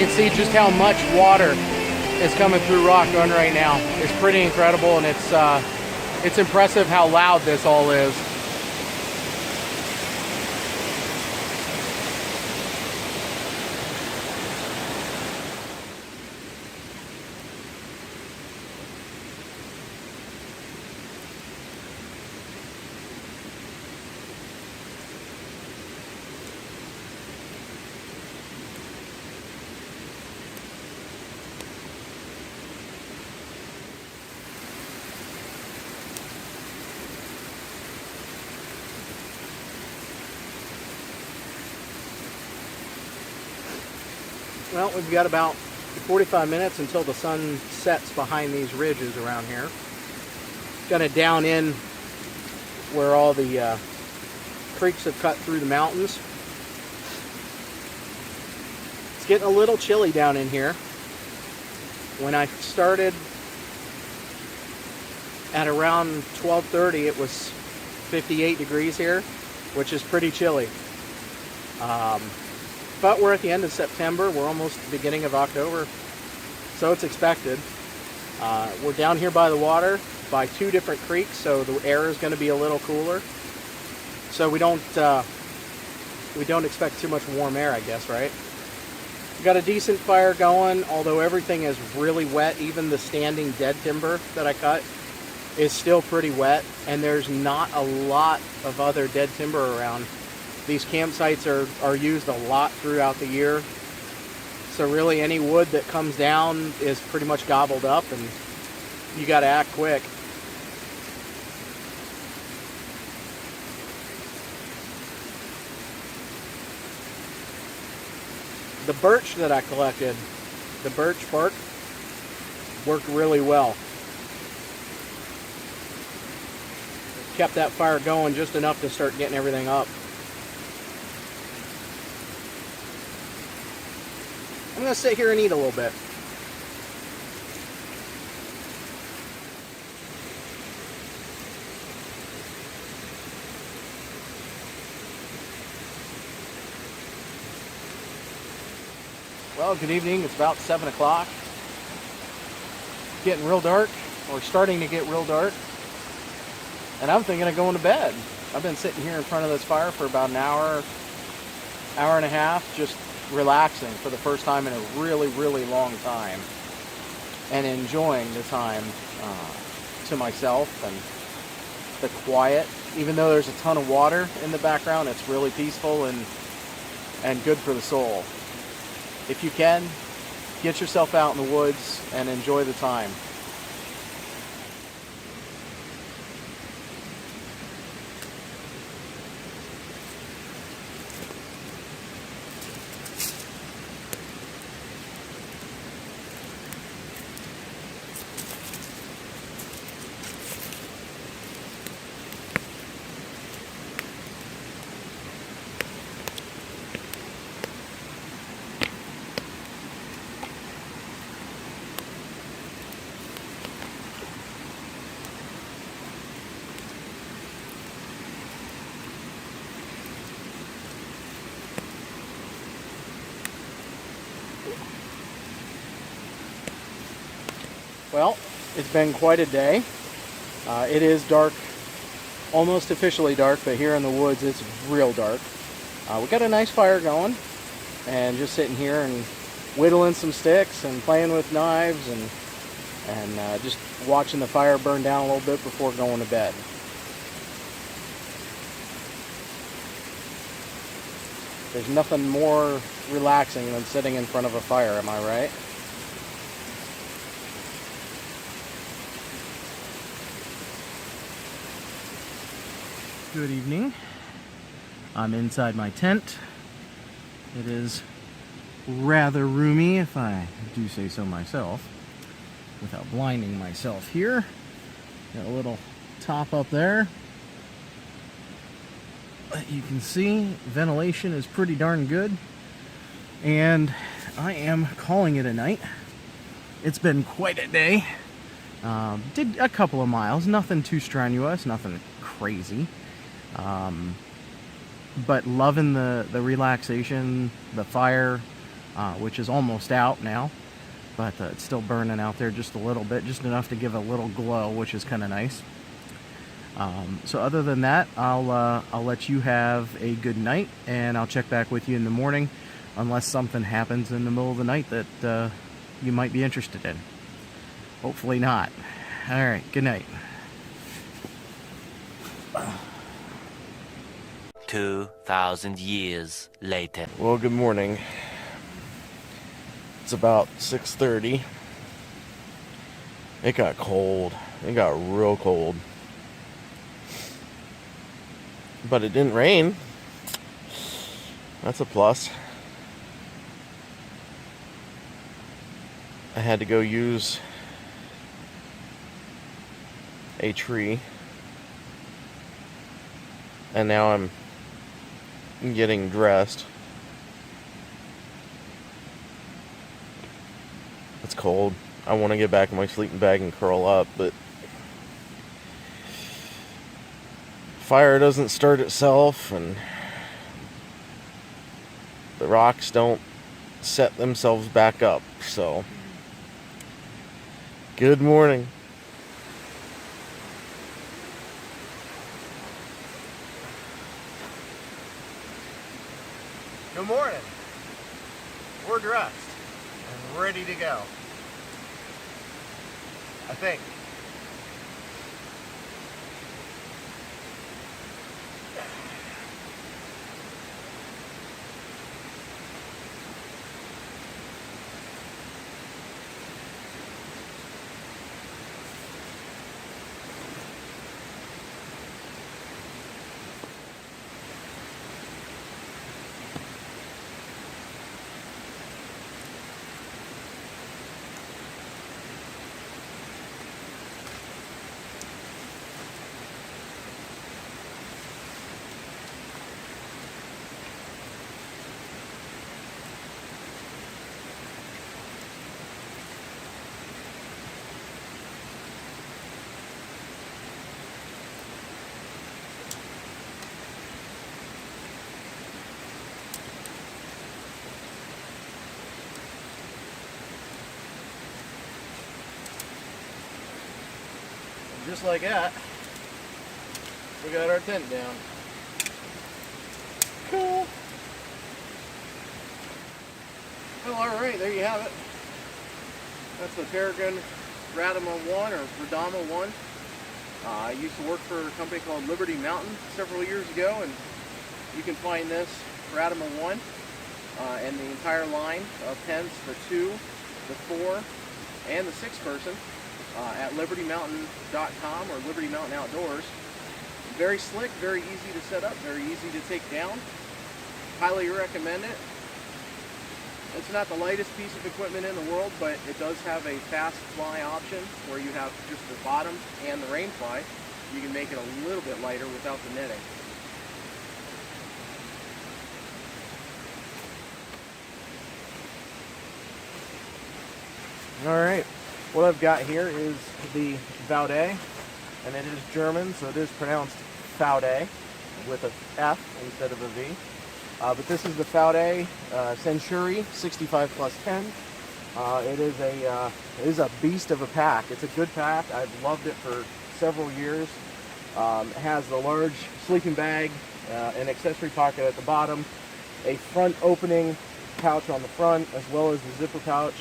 can see just how much water is coming through Rock Run right now. It's pretty incredible, and it's impressive how loud this all is. Well, we've got about 45 minutes until the sun sets behind these ridges around here. Gonna down in where all the creeks have cut through the mountains. It's getting a little chilly down in here. When I started at around 12:30, it was 58 degrees here, which is pretty chilly. But we're at the end of September. We're almost the beginning of October, so it's expected. We're down here by the water, by two different creeks, so the air is going to be a little cooler. So we don't expect too much warm air, I guess, right? We got a decent fire going, although everything is really wet. Even the standing dead timber that I cut is still pretty wet, and there's not a lot of other dead timber around. These campsites are used a lot throughout the year. So really any wood that comes down is pretty much gobbled up, and you got to act quick. The birch that I collected, the birch bark, worked really well. Kept that fire going just enough to start getting everything up. I'm going to sit here and eat a little bit. Well, good evening. It's about 7 o'clock. Getting real dark, or starting to get real dark. And I'm thinking of going to bed. I've been sitting here in front of this fire for about an hour and a half, just relaxing for the first time in a really, really long time, and enjoying the time to myself and the quiet. Even though there's a ton of water in the background, it's really peaceful and good for the soul. If you can, get yourself out in the woods and enjoy the time. Well, it's been quite a day. It is dark, almost officially dark, but here in the woods it's real dark. We got a nice fire going, and just sitting here and whittling some sticks and playing with knives and just watching the fire burn down a little bit before going to bed. There's nothing more relaxing than sitting in front of a fire, am I right? Good evening. I'm inside my tent. It is rather roomy, if I do say so myself, without blinding myself here. Got a little top up there. You can see ventilation is pretty darn good, and I am calling it a night. It's been quite a day. Did a couple of miles, nothing too strenuous, nothing crazy. But loving the relaxation, the fire, which is almost out now, but it's still burning out there just a little bit, just enough to give a little glow, which is kind of nice. So other than that, I'll let you have a good night, and I'll check back with you in the morning, unless something happens in the middle of the night that you might be interested in. Hopefully not. All right, good night. 2,000 years later. Well, good morning. It's about 6:30. It got cold. It got real cold. But it didn't rain. That's a plus. I had to go use a tree. And now I'm getting dressed. It's cold. I want to get back in my sleeping bag and curl up, but fire doesn't start itself, and the rocks don't set themselves back up. So, good morning. Good morning. We're dressed and ready to go. I think. Just like that, we got our tent down. Cool. Well, alright, there you have it. That's the Peregrine Radama 1 or Radama 1. I used to work for a company called Liberty Mountain several years ago, and you can find this Radama 1 and the entire line of tents, the 2, the 4, and the 6 person. At libertymountain.com or Liberty Mountain Outdoors. Very slick, very easy to set up, very easy to take down. Highly recommend it. It's not the lightest piece of equipment in the world, but it does have a fast fly option where you have just the bottom and the rain fly. You can make it a little bit lighter without the netting. All right. What I've got here is the Vaude, and it is German, so it is pronounced Vaude with a F instead of a V. But this is the Vaude Century 65 plus 10. It is a beast of a pack. It's a good pack. I've loved it for several years. It has the large sleeping bag, an accessory pocket at the bottom, a front opening pouch on the front, as well as the zipper pouch.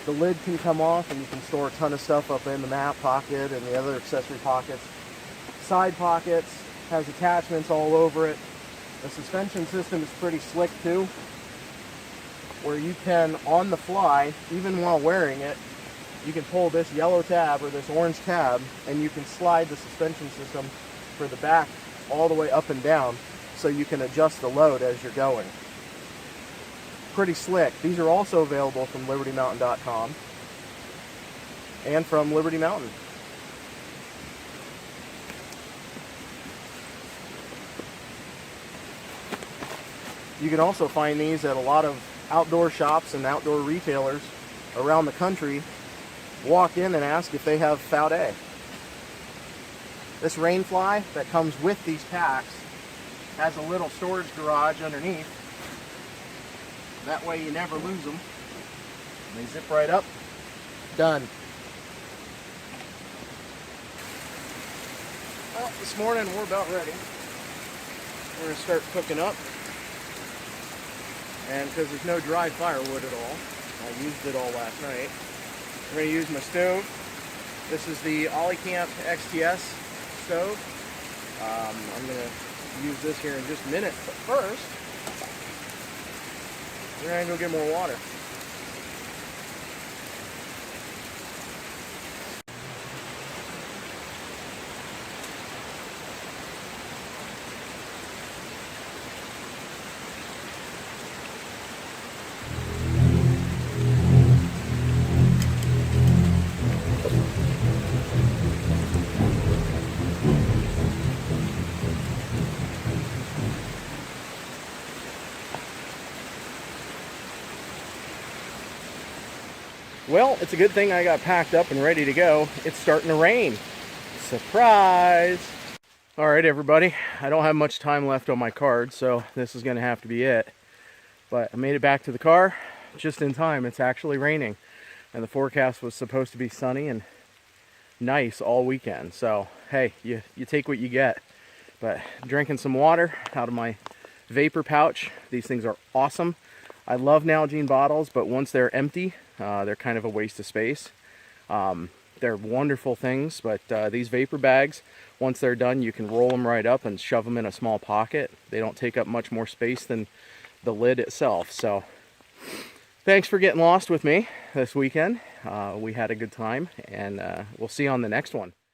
The lid can come off and you can store a ton of stuff up in the map pocket and the other accessory pockets. Side pockets, has attachments all over it. The suspension system is pretty slick too, where you can, on the fly, even while wearing it, you can pull this yellow tab or this orange tab and you can slide the suspension system for the back all the way up and down so you can adjust the load as you're going. Pretty slick. These are also available from libertymountain.com and from Liberty Mountain. You can also find these at a lot of outdoor shops and outdoor retailers around the country. Walk in and ask if they have Vaude. This rain fly that comes with these packs has a little storage garage underneath That way you never lose them. They zip right up. Done. Well, this morning we're about ready. We're going to start cooking up. And because there's no dry firewood at all, I used it all last night. We're going to use my stove. This is the Lycoming XTS stove. I'm going to use this here in just a minute, but first, we're going to go get more water. Well, it's a good thing I got packed up and ready to go. It's starting to rain. Surprise! All right, everybody. I don't have much time left on my card, so this is going to have to be it. But I made it back to the car just in time. It's actually raining. And the forecast was supposed to be sunny and nice all weekend. So, hey, you take what you get. But drinking some water out of my vapor pouch. These things are awesome. I love Nalgene bottles, but once they're empty, they're kind of a waste of space. They're wonderful things, but these vapor bags, once they're done, you can roll them right up and shove them in a small pocket. They don't take up much more space than the lid itself. So thanks for getting lost with me this weekend. We had a good time, and we'll see you on the next one.